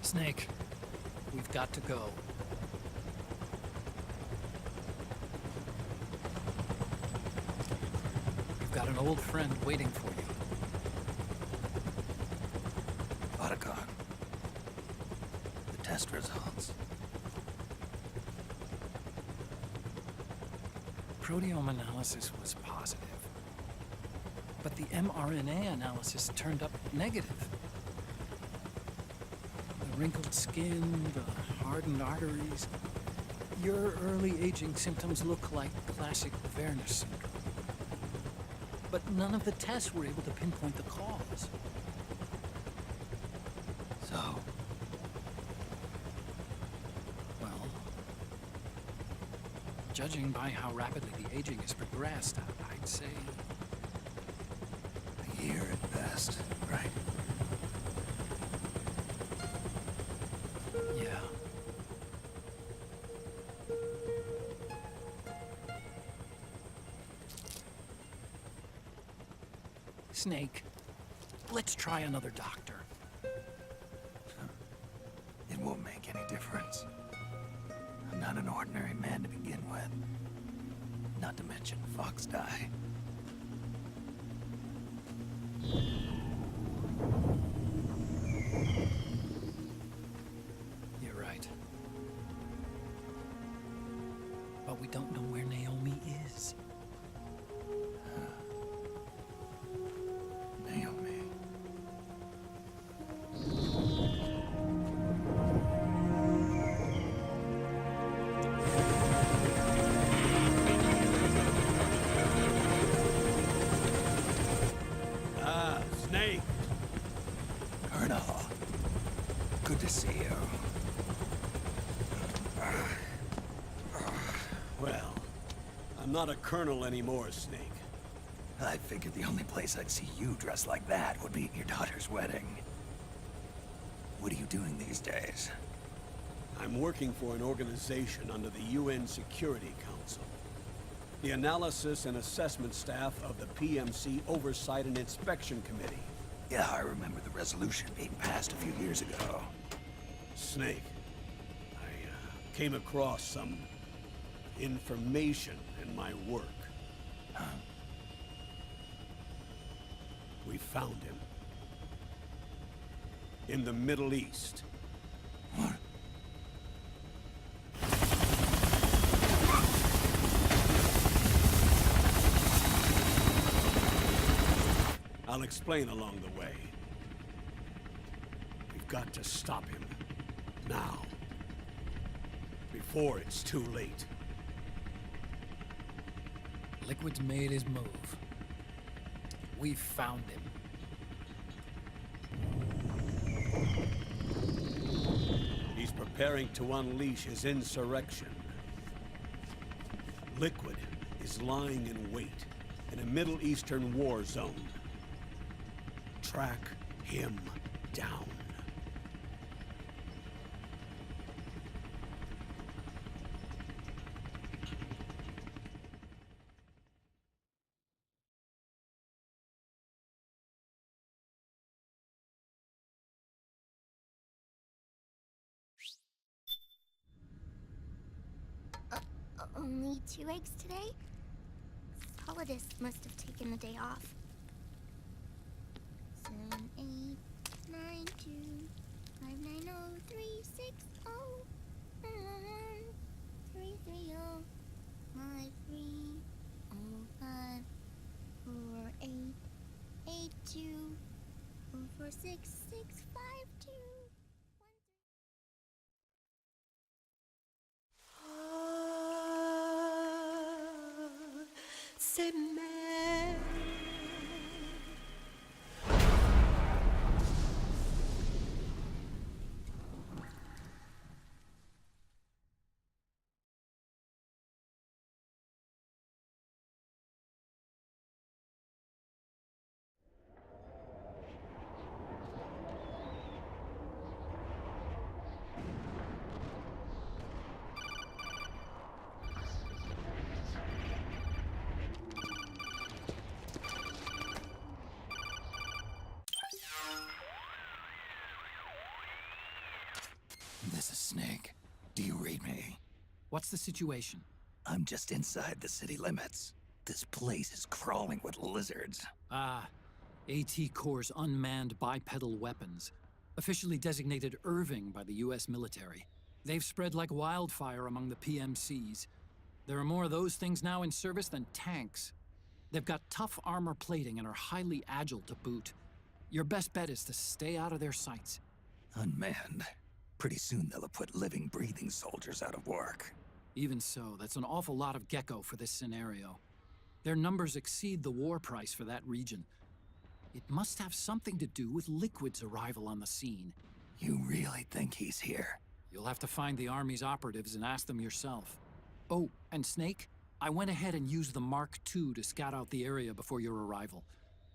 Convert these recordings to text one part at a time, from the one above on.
Snake, we've got to go. You've got an old friend waiting for you. Otacon. The test results. Proteome analysis was positive, but the mRNA analysis turned up negative. The wrinkled skin, the hardened arteries. Your early aging symptoms look like classic Werner syndrome. But none of the tests were able to pinpoint the cause. So, Well, judging by how rapidly the aging has progressed, I'd say... a year at best, right? yeah. Snake, let's try another doctor. It won't make any difference. I'm not an ordinary man to begin with. Not to mention Fox die. You're right. But we don't know where Naomi is. Naomi. Ah, Snake. Colonel. Good to see you. Well, I'm not a colonel anymore, Snake. I figured the only place I'd see you dressed like that would be at your daughter's wedding. What are you doing these days? I'm working for an organization under the UN Security Council. The Analysis and Assessment Staff of the PMC Oversight and Inspection Committee. Yeah, I remember the resolution being passed a few years ago. Snake, I came across some information in my work. Huh? We found him. In the Middle East. What? I'll explain along the way. We've got to stop him. Now. Before it's too late. Liquid's made his move. We've found him. He's preparing to unleash his insurrection. Liquid is lying in wait in a Middle Eastern war zone. Track him down. Only 2 eggs today? Solidus must have taken the day off. 7, 8, 9, 2, 5, 9, 0, 3, 6, 0, 3, 3, 0, 5, 3, 0, 5, 4, 8, 8, 2, 4, 4, 6, 6, 5, 2. C'est mer. Snake, do you read me? What's the situation? I'm just inside the city limits. This place is crawling with lizards. Ah, AT Corps' unmanned bipedal weapons, officially designated Irving by the US military. They've spread like wildfire among the PMCs. There are more of those things now in service than tanks. They've got tough armor plating and are highly agile to boot. Your best bet is to stay out of their sights. Unmanned. Pretty soon they'll have put living, breathing soldiers out of work. Even so, that's an awful lot of gecko for this scenario. Their numbers exceed the war price for that region. It must have something to do with Liquid's arrival on the scene. You really think he's here? You'll have to find the Army's operatives and ask them yourself. Oh, and Snake, I went ahead and used the Mark II to scout out the area before your arrival.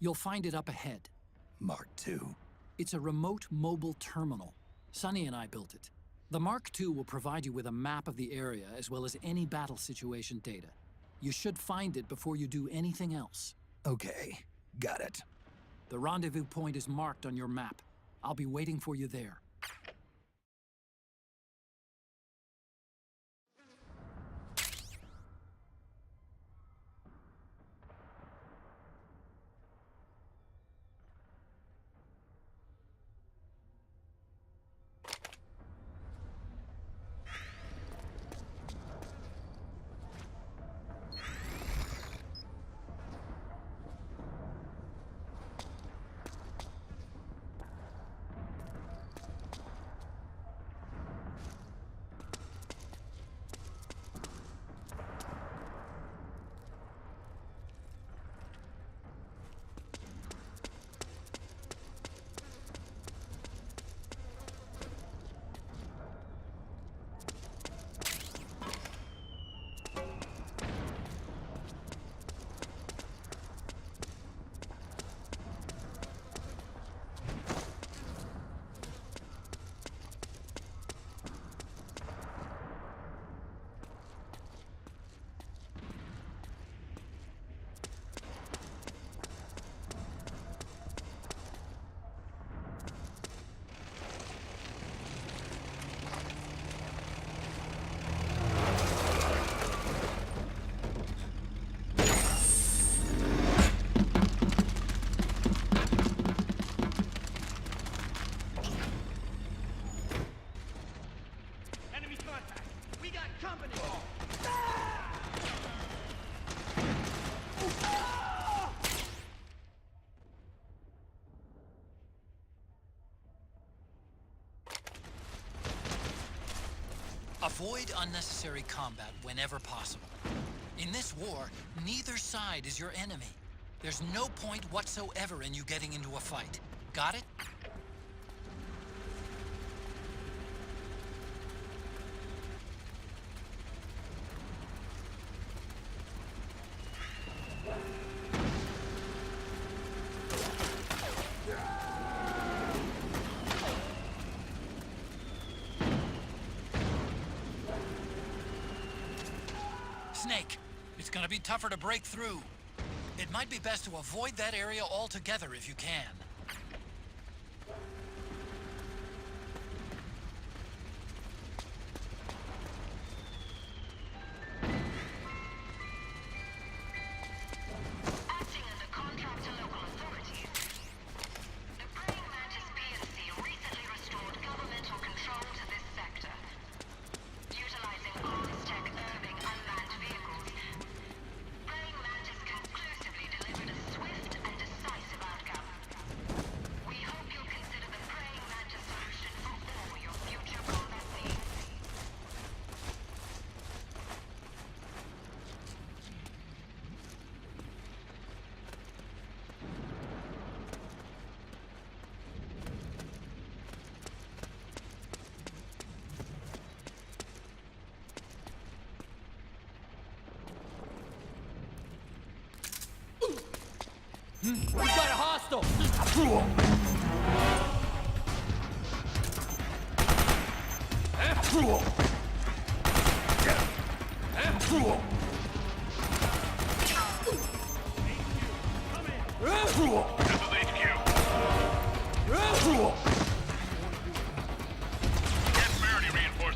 You'll find it up ahead. Mark II? It's a remote mobile terminal. Sonny and I built it. The Mark II will provide you with a map of the area as well as any battle situation data. You should find it before you do anything else. Okay, got it. The rendezvous point is marked on your map. I'll be waiting for you there. Avoid unnecessary combat whenever possible. In this war, neither side is your enemy. There's no point whatsoever in you getting into a fight. Got it? Snake, it's gonna be tougher to break through. It might be best to avoid that area altogether if you can. Acting as a contract to local authorities, the Praying Mantis PMC recently restored governmental control to this sector. Utilizing arms tech Irving unmanned vehicles, Praying Mantis conclusively delivered a swift and decisive outcome. We hope you'll consider the Praying Mantis solution for all your future combat needs. We've got a hostile! Get priority reinforcements.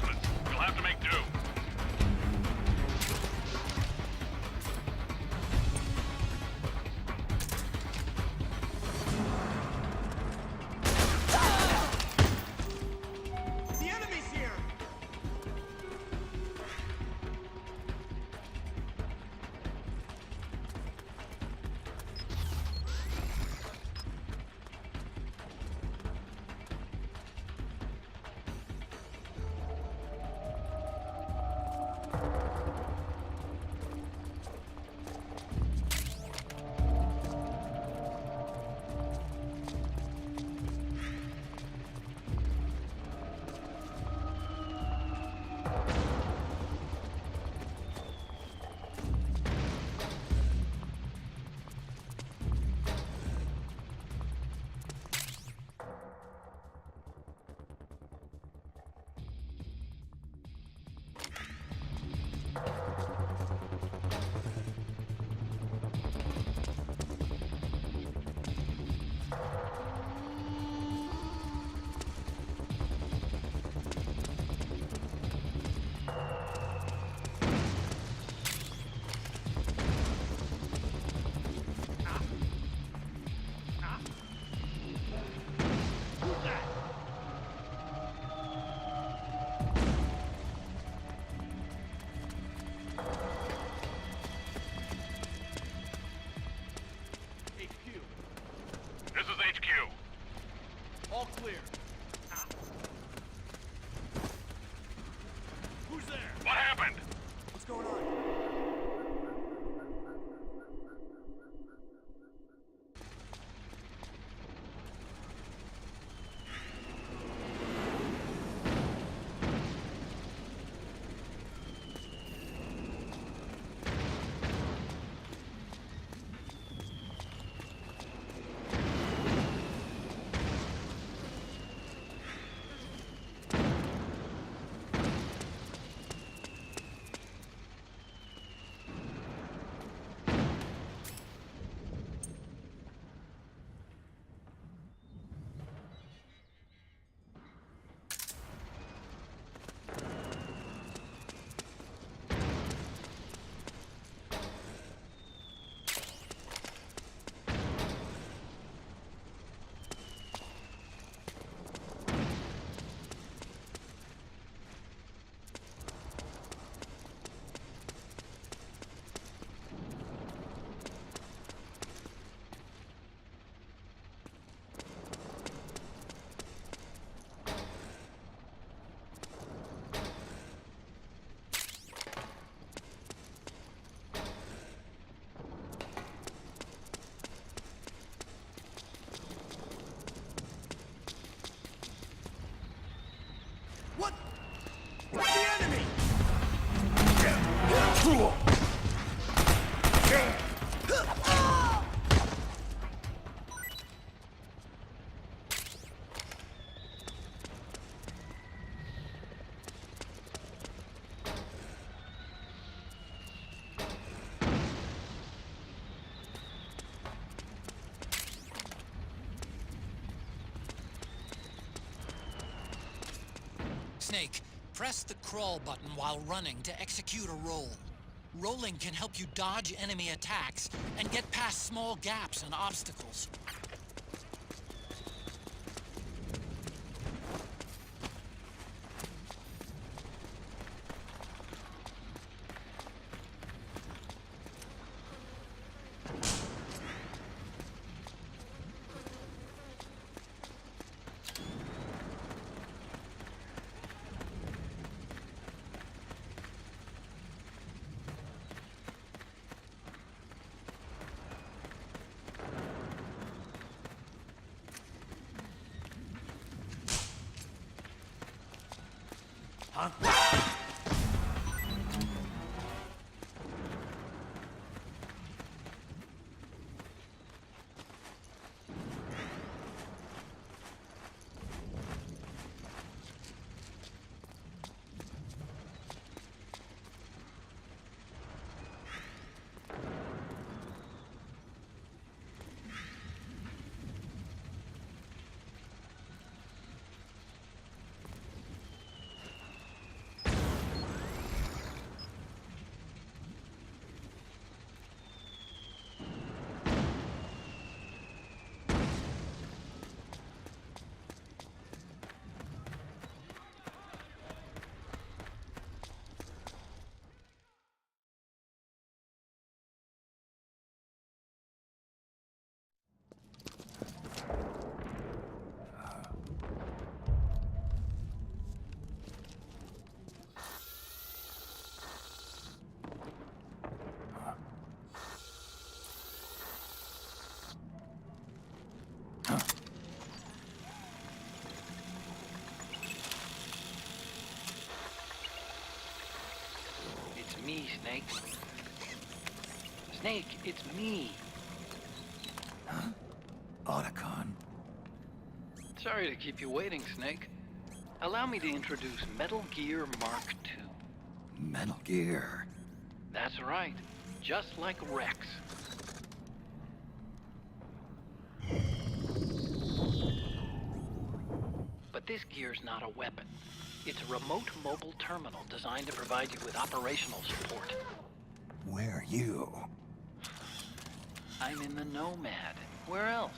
Snake, press the crawl button while running to execute a roll. Rolling can help you dodge enemy attacks and get past small gaps and obstacles. It's me, Snake. Snake, it's me. Otacon. Sorry to keep you waiting, Snake. Allow me to introduce Metal Gear Mark II. Metal Gear. That's right. Just like Rex. But this gear's not a weapon. It's a remote mobile terminal designed to provide you with operational support. Where are you? I'm in the Nomad. Where else?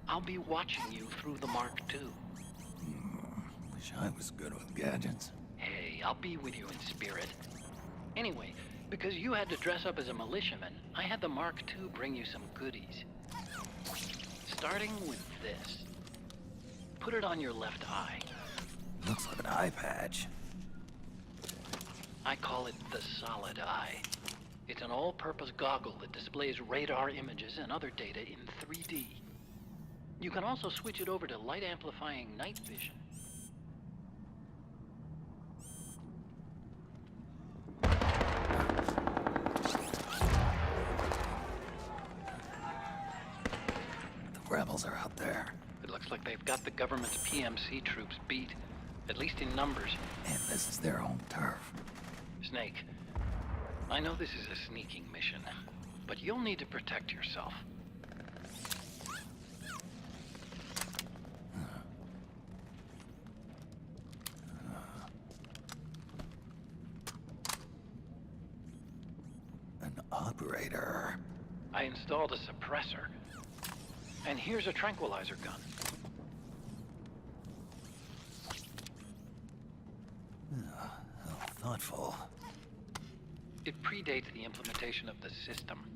I'll be watching you through the Mark II. Wish I was good with gadgets. Hey, I'll be with you in spirit. Anyway, because you had to dress up as a militiaman, I had the Mark II bring you some goodies. Starting with this. Put it on your left eye. Looks like an eye patch. I call it the Solid Eye. It's an all-purpose goggle that displays radar images and other data in 3D. You can also switch it over to light-amplifying night vision. The rebels are out there. It looks like they've got the government's PMC troops beat, at least in numbers. And this is their own turf. Snake, I know this is a sneaking mission, but you'll need to protect yourself. An operator. I installed a suppressor. And here's a tranquilizer gun. How thoughtful. It predates the implementation of the system.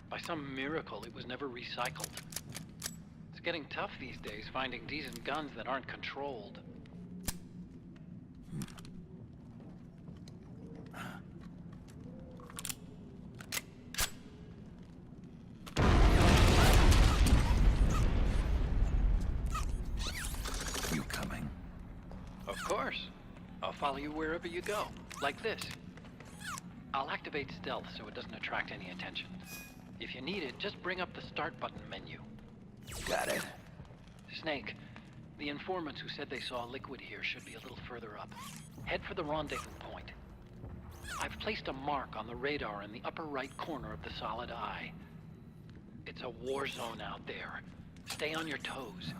By some miracle, it was never recycled. It's getting tough these days finding decent guns that aren't controlled. You coming? Of course. I'll follow you wherever you go. Like this. I'll activate stealth so it doesn't attract any attention. If you need it, just bring up the start button menu. Got it. Snake, the informants who said they saw liquid here should be a little further up. Head for the rendezvous point. I've placed a mark on the radar in the upper right corner of the solid eye. It's a war zone out there. Stay on your toes.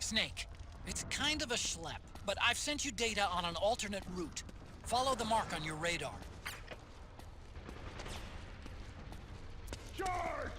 Snake, it's kind of a schlep, but I've sent you data on an alternate route. Follow the mark on your radar. Charge!